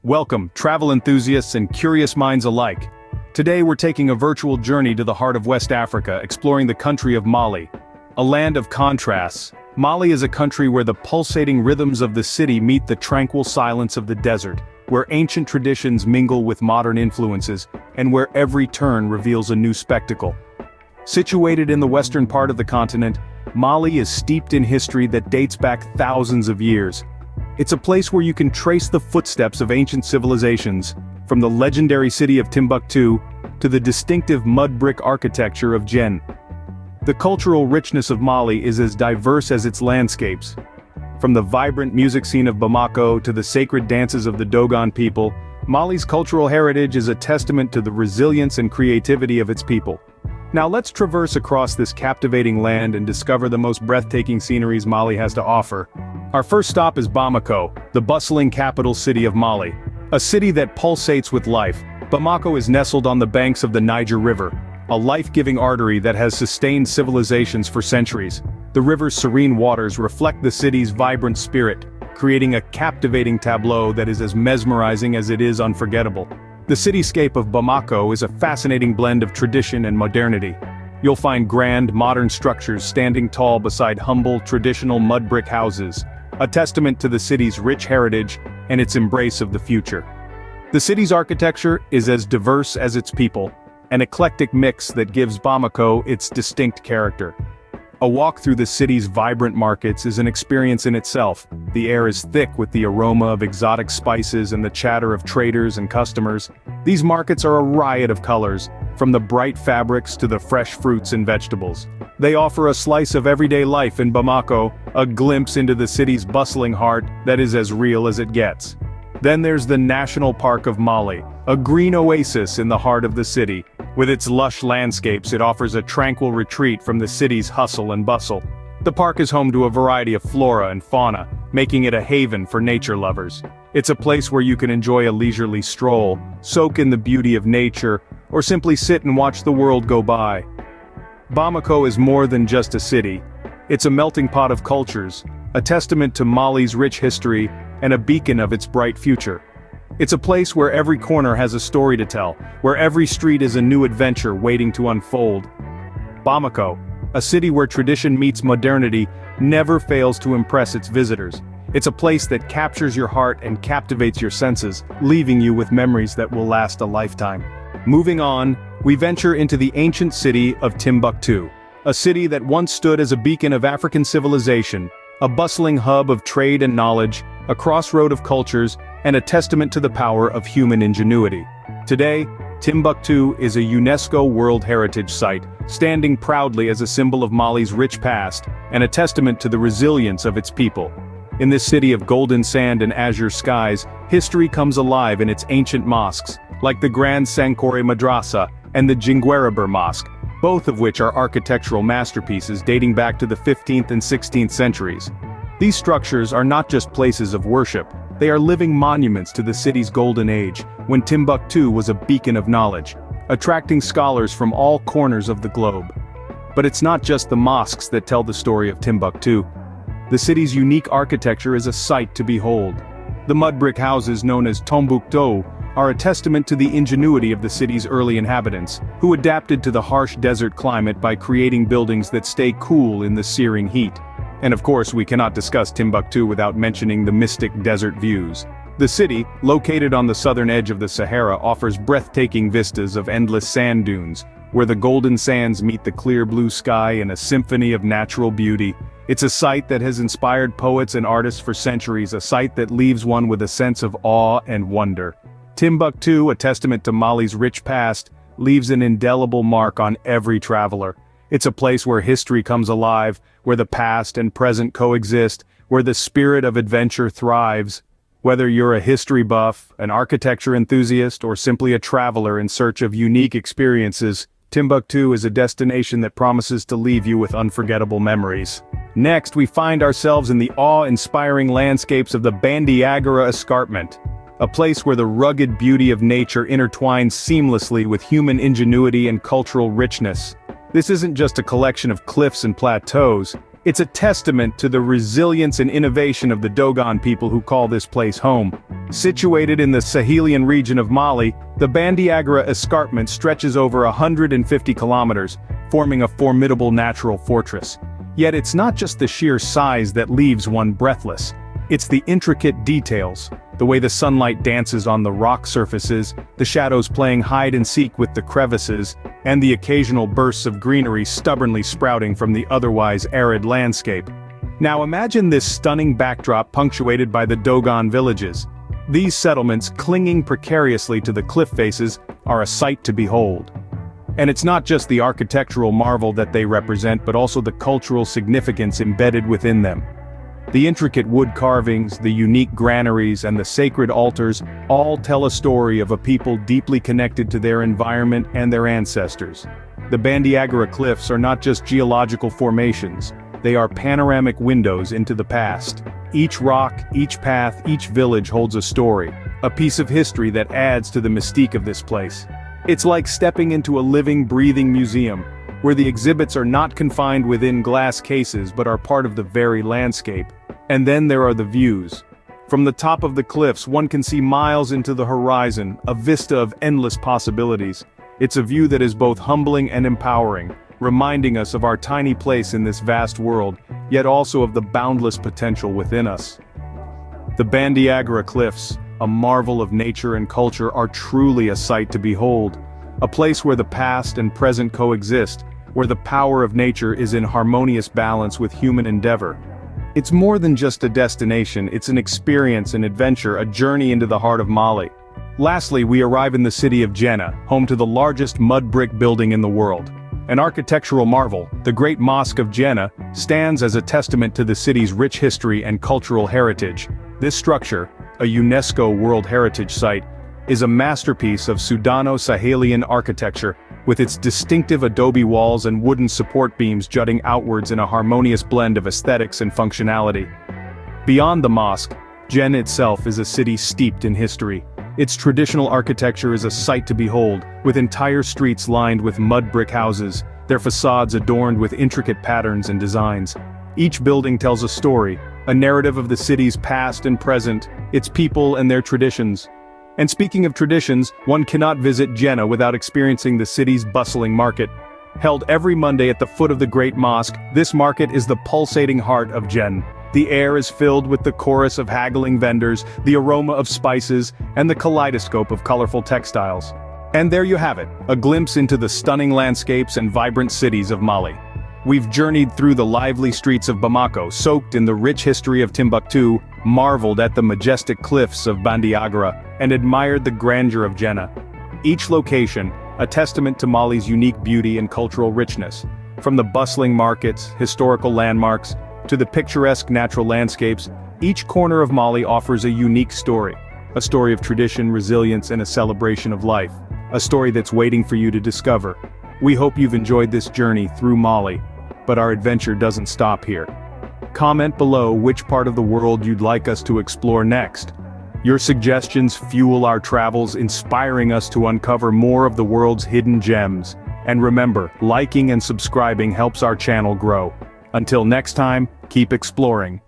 Welcome, travel enthusiasts and curious minds alike. Today we're taking a virtual journey to the heart of West Africa, exploring the country of Mali. A land of contrasts, Mali is a country where the pulsating rhythms of the city meet the tranquil silence of the desert, where ancient traditions mingle with modern influences, and where every turn reveals a new spectacle. Situated in the western part of the continent, Mali is steeped in history that dates back thousands of years. It's a place where you can trace the footsteps of ancient civilizations, from the legendary city of Timbuktu to the distinctive mud brick architecture of Djenné. The cultural richness of Mali is as diverse as its landscapes. From the vibrant music scene of Bamako to the sacred dances of the Dogon people, Mali's cultural heritage is a testament to the resilience and creativity of its people. Now let's traverse across this captivating land and discover the most breathtaking sceneries Mali has to offer. Our first stop is Bamako, the bustling capital city of Mali. A city that pulsates with life, Bamako is nestled on the banks of the Niger River, a life-giving artery that has sustained civilizations for centuries. The river's serene waters reflect the city's vibrant spirit, creating a captivating tableau that is as mesmerizing as it is unforgettable. The cityscape of Bamako is a fascinating blend of tradition and modernity. You'll find grand, modern structures standing tall beside humble, traditional mud brick houses, a testament to the city's rich heritage and its embrace of the future. The city's architecture is as diverse as its people, an eclectic mix that gives Bamako its distinct character. A walk through the city's vibrant markets is an experience in itself. The air is thick with the aroma of exotic spices and the chatter of traders and customers. These markets are a riot of colors, from the bright fabrics to the fresh fruits and vegetables. They offer a slice of everyday life in Bamako, a glimpse into the city's bustling heart that is as real as it gets. Then there's the National Park of Mali, a green oasis in the heart of the city. With its lush landscapes, it offers a tranquil retreat from the city's hustle and bustle. The park is home to a variety of flora and fauna, making it a haven for nature lovers. It's a place where you can enjoy a leisurely stroll, soak in the beauty of nature, or simply sit and watch the world go by. Bamako is more than just a city. It's a melting pot of cultures, a testament to Mali's rich history, and a beacon of its bright future. It's a place where every corner has a story to tell, where every street is a new adventure waiting to unfold. Bamako, a city where tradition meets modernity, never fails to impress its visitors. It's a place that captures your heart and captivates your senses, leaving you with memories that will last a lifetime. Moving on, we venture into the ancient city of Timbuktu, a city that once stood as a beacon of African civilization, a bustling hub of trade and knowledge, a crossroad of cultures, and a testament to the power of human ingenuity. Today, Timbuktu is a UNESCO World Heritage Site, standing proudly as a symbol of Mali's rich past, and a testament to the resilience of its people. In this city of golden sand and azure skies, history comes alive in its ancient mosques, like the Grand Sankore Madrasa and the Jingwereber Mosque, both of which are architectural masterpieces dating back to the 15th and 16th centuries. These structures are not just places of worship, they are living monuments to the city's golden age, when Timbuktu was a beacon of knowledge, attracting scholars from all corners of the globe. But it's not just the mosques that tell the story of Timbuktu. The city's unique architecture is a sight to behold. The mud brick houses known as Tombouctou are a testament to the ingenuity of the city's early inhabitants, who adapted to the harsh desert climate by creating buildings that stay cool in the searing heat. And of course, we cannot discuss Timbuktu without mentioning the mystic desert views. The city, located on the southern edge of the Sahara, offers breathtaking vistas of endless sand dunes, where the golden sands meet the clear blue sky in a symphony of natural beauty. It's a site that has inspired poets and artists for centuries, a site that leaves one with a sense of awe and wonder. Timbuktu, a testament to Mali's rich past, leaves an indelible mark on every traveler. It's a place where history comes alive, where the past and present coexist, where the spirit of adventure thrives. Whether you're a history buff, an architecture enthusiast, or simply a traveler in search of unique experiences, Timbuktu is a destination that promises to leave you with unforgettable memories. Next, we find ourselves in the awe-inspiring landscapes of the Bandiagara escarpment, a place where the rugged beauty of nature intertwines seamlessly with human ingenuity and cultural richness. This isn't just a collection of cliffs and plateaus, it's a testament to the resilience and innovation of the Dogon people who call this place home. Situated in the Sahelian region of Mali, the Bandiagara escarpment stretches over 150 kilometers, forming a formidable natural fortress. Yet it's not just the sheer size that leaves one breathless. It's the intricate details, the way the sunlight dances on the rock surfaces, the shadows playing hide-and-seek with the crevices, and the occasional bursts of greenery stubbornly sprouting from the otherwise arid landscape. Now imagine this stunning backdrop punctuated by the Dogon villages. These settlements, clinging precariously to the cliff faces, are a sight to behold. And it's not just the architectural marvel that they represent, but also the cultural significance embedded within them. The intricate wood carvings, the unique granaries, and the sacred altars all tell a story of a people deeply connected to their environment and their ancestors. The Bandiagara cliffs are not just geological formations, they are panoramic windows into the past. Each rock, each path, each village holds a story, a piece of history that adds to the mystique of this place. It's like stepping into a living, breathing museum, where the exhibits are not confined within glass cases but are part of the very landscape. And then there are the views. From the top of the cliffs, one can see miles into the horizon, a vista of endless possibilities. It's a view that is both humbling and empowering, reminding us of our tiny place in this vast world, yet also of the boundless potential within us. The Bandiagara cliffs, a marvel of nature and culture, are truly a sight to behold. A place where the past and present coexist, where the power of nature is in harmonious balance with human endeavor. It's more than just a destination, it's an experience, an adventure, a journey into the heart of Mali. Lastly, we arrive in the city of Djenné, home to the largest mud brick building in the world. An architectural marvel, the Great Mosque of Djenné stands as a testament to the city's rich history and cultural heritage. This structure, a UNESCO World Heritage Site, is a masterpiece of Sudano-Sahelian architecture, with its distinctive adobe walls and wooden support beams jutting outwards in a harmonious blend of aesthetics and functionality. Beyond the mosque, Djenné itself is a city steeped in history. Its traditional architecture is a sight to behold, with entire streets lined with mud brick houses, their facades adorned with intricate patterns and designs. Each building tells a story, a narrative of the city's past and present, its people and their traditions. And speaking of traditions, one cannot visit Djenné without experiencing the city's bustling market. Held every Monday at the foot of the Great Mosque, this market is the pulsating heart of Djenné. The air is filled with the chorus of haggling vendors, the aroma of spices, and the kaleidoscope of colorful textiles. And there you have it, a glimpse into the stunning landscapes and vibrant cities of Mali. We've journeyed through the lively streets of Bamako, soaked in the rich history of Timbuktu, marveled at the majestic cliffs of Bandiagara, and admired the grandeur of Djenné. Each location, a testament to Mali's unique beauty and cultural richness. From the bustling markets, historical landmarks, to the picturesque natural landscapes, each corner of Mali offers a unique story. A story of tradition, resilience, and a celebration of life. A story that's waiting for you to discover. We hope you've enjoyed this journey through Mali, but our adventure doesn't stop here. Comment below which part of the world you'd like us to explore next. Your suggestions fuel our travels, inspiring us to uncover more of the world's hidden gems. And remember, liking and subscribing helps our channel grow. Until next time, keep exploring.